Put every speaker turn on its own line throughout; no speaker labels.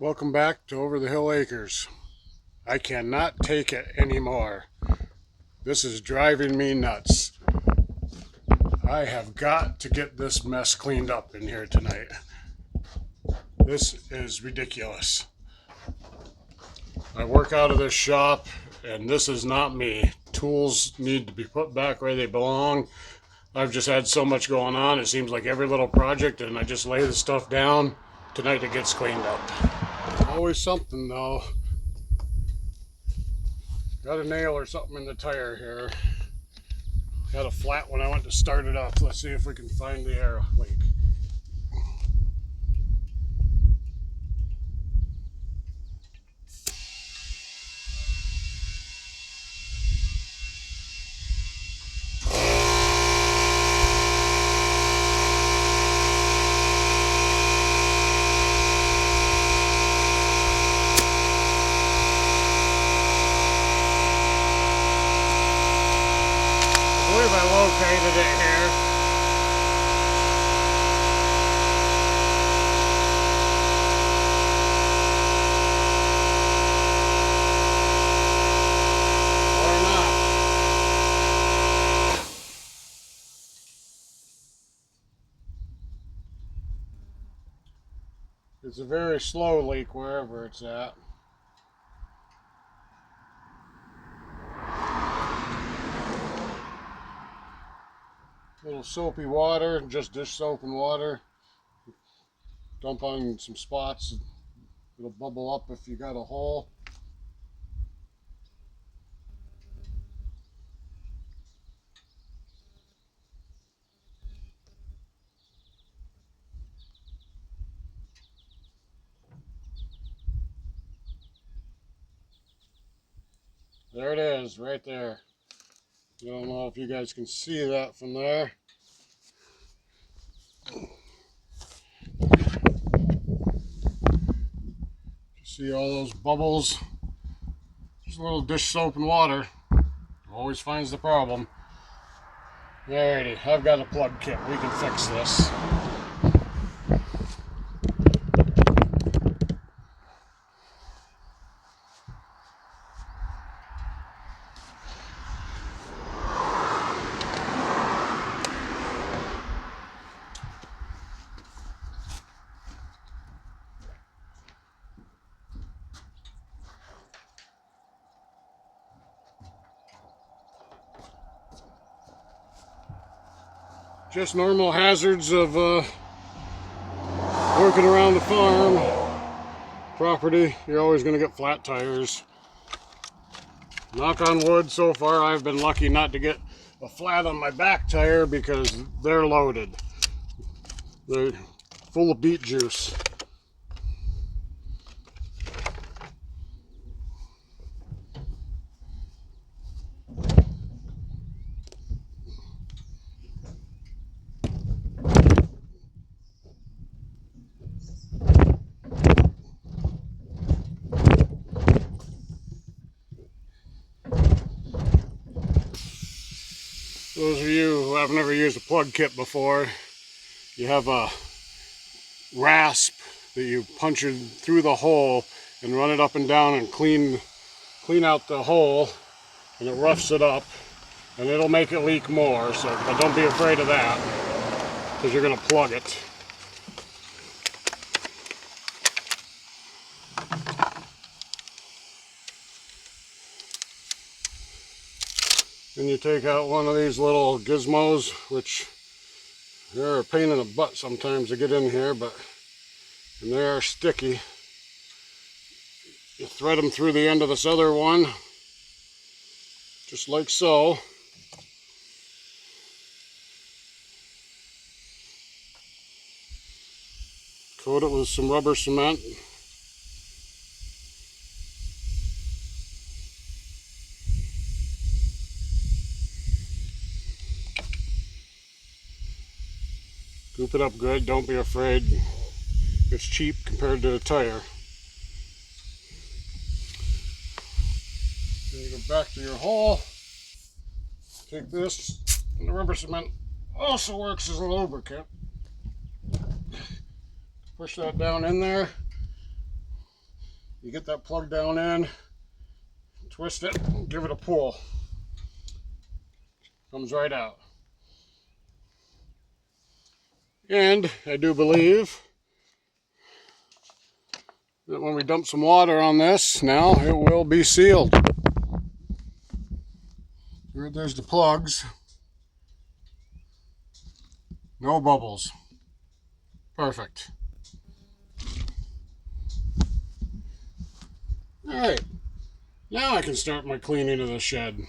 Welcome back to Over the Hill Acres. I cannot take it anymore. This is driving me nuts. I have got to get this mess cleaned up in here tonight. This is ridiculous. I work out of this shop and this is not me. Tools need to be put back where they belong. I've just had so much going on. It seems like every little project, and I just lay the stuff down. Tonight it gets cleaned up. Always something though. Got a nail or something in the tire here. Had a flat when I went to start it up. Let's see if we can find the air leak. I believe I located it here. Or not. It's a very slow leak wherever it's at. Little soapy water, just dish soap and water. Dump on some spots. It'll bubble up if you got a hole. There it is, right there. I don't know if you guys can see that from there. See all those bubbles? Just a little dish soap and water. Always finds the problem. Alrighty, I've got a plug kit. We can fix this. Just normal hazards of working around the farm property. You're always going to get flat tires. Knock on wood, so far I've been lucky not to get a flat on my back tire because they're loaded. They're full of beet juice. Those of you who have never used a plug kit before, you have a rasp that you punch through the hole and run it up and down and clean out the hole, and it roughs it up, and it'll make it leak more. So, but don't be afraid of that, because you're going to plug it. Then you take out one of these little gizmos, which they're a pain in the butt sometimes to get in here, and they are sticky. You thread them through the end of this other one, just like so. Coat it with some rubber cement. Goop it up good, don't be afraid. It's cheap compared to a tire. Then you go back to your hole. Take this, and the rubber cement also works as a lubricant. Push that down in there. You get that plug down in, twist it, give it a pull. Comes right out. And I do believe that when we dump some water on this, now it will be sealed. There's the plugs. No bubbles. Perfect. Alright, now I can start my cleaning of the shed.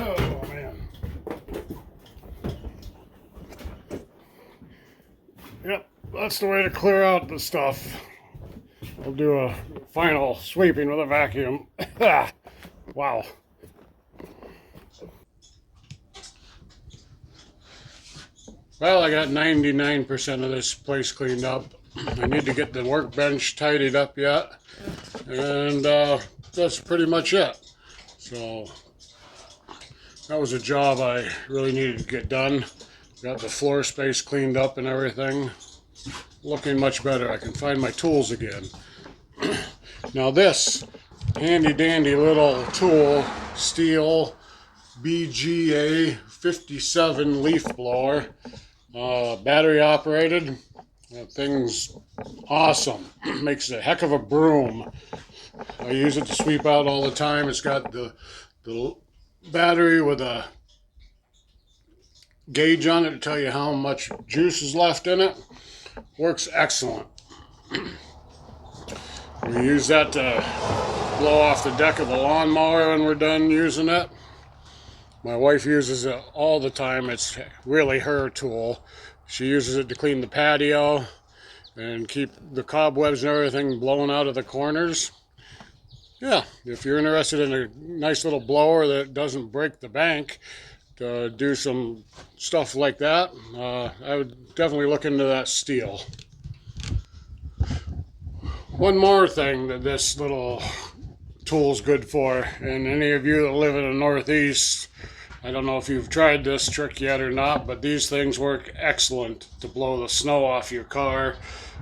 Oh man. Yep, that's the way to clear out the stuff. I'll do a final sweeping with a vacuum. Wow. Well, I got 99% of this place cleaned up. I need to get the workbench tidied up yet. And that's pretty much it. So that was a job I really needed to get done. Got the floor space cleaned up and everything. Looking much better. I can find my tools again. Now this handy dandy little tool, steel BGA 57 leaf blower, battery operated. That thing's awesome. Makes a heck of a broom. I use it to sweep out all the time. It's got the battery with a gauge on it to tell you how much juice is left in it. Works excellent. We use that to blow off the deck of the lawnmower when we're done using it. My wife uses it all the time. It's really her tool. She uses it to clean the patio and keep the cobwebs and everything blown out of the corners. Yeah, if you're interested in a nice little blower that doesn't break the bank to do some stuff like that, I would definitely look into that steel. One more thing that this little tool's good for, and any of you that live in the Northeast, I don't know if you've tried this trick yet or not, but these things work excellent to blow the snow off your car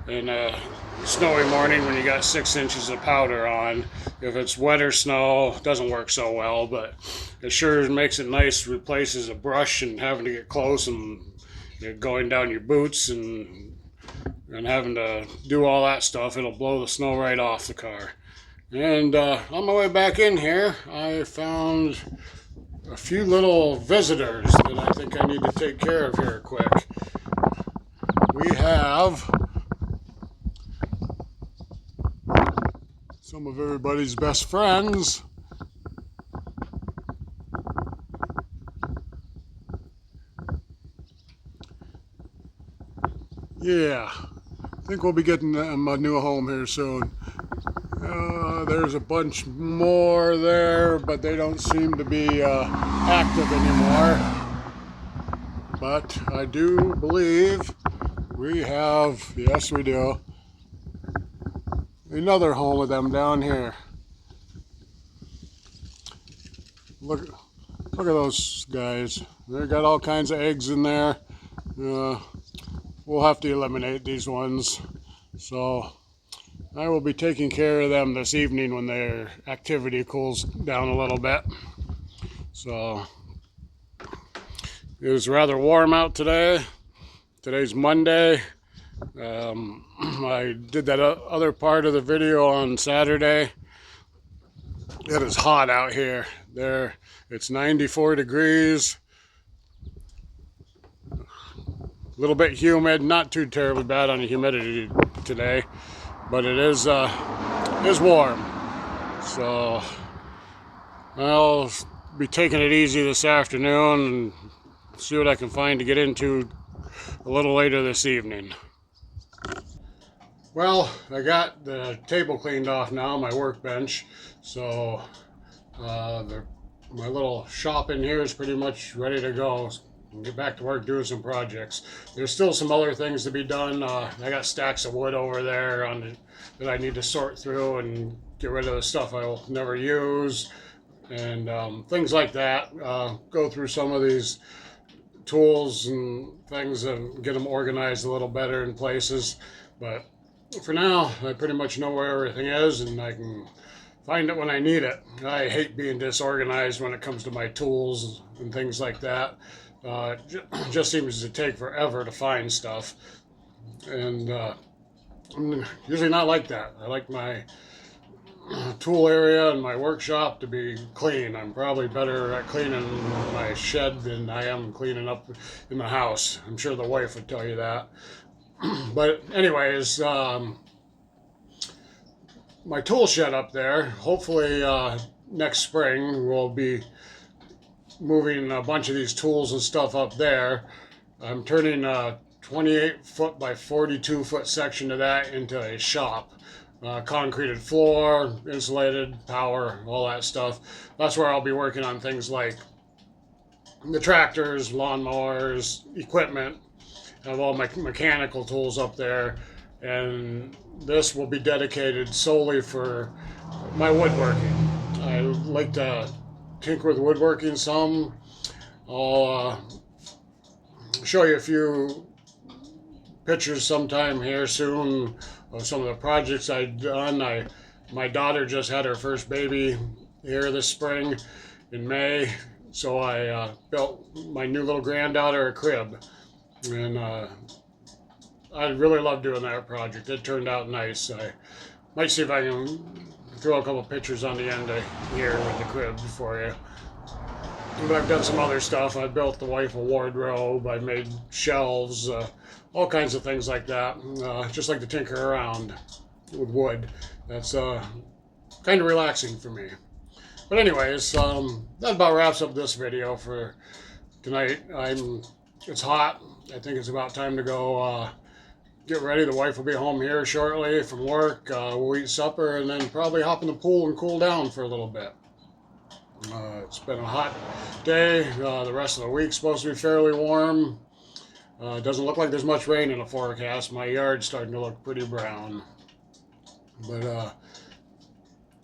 in a snowy morning when you got 6 inches of powder on. If it's wetter snow, it doesn't work so well, but it sure makes it nice. Replaces a brush and having to get close and going down your boots and having to do all that stuff. It'll blow the snow right off the car. And on my way back in here, I found a few little visitors that I think I need to take care of here quick. We have some of everybody's best friends. Yeah, I think we'll be getting them a new home here soon. There's a bunch more there, but they don't seem to be active anymore. But I do believe we have, yes we do, another home of them down here. Look at those guys. They've got all kinds of eggs in there. We'll have to eliminate these ones. So I will be taking care of them this evening when their activity cools down a little bit. So it was rather warm out today. Today's Monday. I did that other part of the video on Saturday. It is hot out here. It's 94 degrees. A little bit humid, not too terribly bad on the humidity today, but it is warm. So I'll be taking it easy this afternoon and see what I can find to get into a little later this evening. Well, I got the table cleaned off now, my workbench, so my little shop in here is pretty much ready to go. Get back to work doing some projects. There's still some other things to be done. I got stacks of wood over there that I need to sort through and get rid of the stuff I will never use and things like that. Go through some of these tools and things and get them organized a little better in places. But for now, I pretty much know where everything is and I can find it when I need it. I hate being disorganized when it comes to my tools and things like that. It just seems to take forever to find stuff. And I'm usually not like that. I like my tool area and my workshop to be clean. I'm probably better at cleaning my shed than I am cleaning up in the house. I'm sure the wife would tell you that. But anyways, my tool shed up there, hopefully next spring we'll be moving a bunch of these tools and stuff up there. I'm turning a 28 foot by 42 foot section of that into a shop. Concreted floor, insulated, power, all that stuff. That's where I'll be working on things like the tractors, lawnmowers, equipment. I have all my mechanical tools up there, and this will be dedicated solely for my woodworking. I like to tinker with woodworking some. I'll show you a few pictures sometime here soon of some of the projects I've done. My daughter just had her first baby here this spring in May, so I built my new little granddaughter a crib, and I really love doing that project. It turned out nice. I might see if I can throw a couple pictures on the end of here with the crib for you. But I've done some other stuff. I built the wife a wardrobe. I made shelves, all kinds of things like that. Just like to tinker around with wood. That's kind of relaxing for me. But anyways, that about wraps up this video for tonight. It's hot. I think it's about time to go get ready. The wife will be home here shortly from work. We'll eat supper and then probably hop in the pool and cool down for a little bit. It's been a hot day. The rest of the week's supposed to be fairly warm. It doesn't look like there's much rain in the forecast. My yard's starting to look pretty brown. But,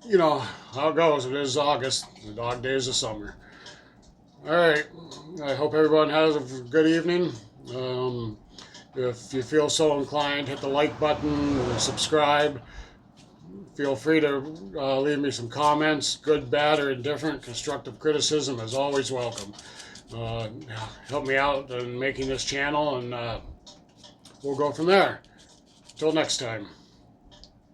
you know how it goes. It is August, the dog days of summer. Alright, I hope everyone has a good evening. If you feel so inclined, hit the like button and subscribe. Feel free to leave me some comments, good, bad, or indifferent. Constructive criticism is always welcome. Help me out in making this channel, and we'll go from there. Till next time.